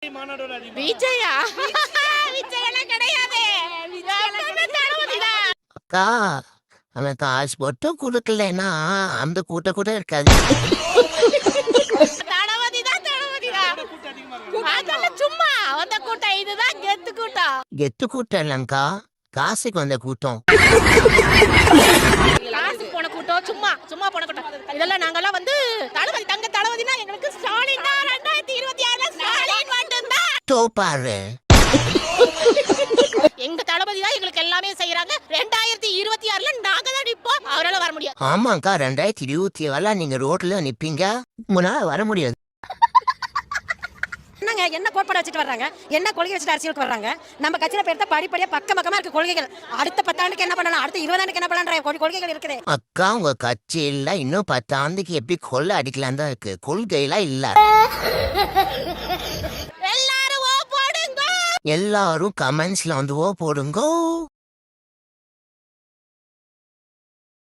விஜயா விஜயெல்லாம் கிடையாது. அக்கா அவன் காசு மட்டும் கொடுக்கலன்னா அந்த கூட்டம் கூட இருக்காது. தளபதிதான் தளபதிதான். அதெல்லாம் சும்மா அந்த கூட்டம், இதுதான் கெத்து கூட்டம். கெத்து கூட்டம் இல்லைங்கக்கா, காசுக்கு வந்த கூட்டம். காசுக்கு போன கூட்டம், சும்மா சும்மா போன கூட்டம். இதெல்லாம் நாங்கெல்லாம் வந்து தளபதி தங்க தளபதினா எங்களுக்கு ஸ்டாலின் தான். 2026ல ஸ்டாலின் மட்டும்தான். தோப்பாரு எங்க தளபதி தான் எங்களுக்கு எல்லாமே செய்யறாங்க. 2026ல நாங்க தான் நிப்போம். அவரால வர முடியாது. ஆமாக்கா, 2027 நீங்க ரோட்ல நிப்பீங்க, முன்னால வர முடியாது. என்னங்க என்ன கோட்பாடு வச்சுட்டு வர்றாங்க, என்ன கொள்கை வச்சுட்டு அரசியலுக்கு வர்றாங்க? நம்ம கட்சியில பேர்த்த படிப்படியா பக்கமா இருக்கு கொள்கைகள். அடுத்த 10 ஆண்டுக்கு என்ன பண்ணலாம், அடுத்த 20 ஆண்டுக்கு என்ன பண்ணலாம் கொள்கைகள் இருக்குது. அக்கா உங்க கட்சியில இன்னும் 10 ஆண்டுக்கு எப்படி கொள்ள அடிக்கலாம் தான் இருக்கு, கொள்கையெல்லாம் இல்ல. எல்லாரும் ஓ போடுங்க. எல்லாரும் கமெண்ட்ஸ்ல வந்து ஓ போடுங்க.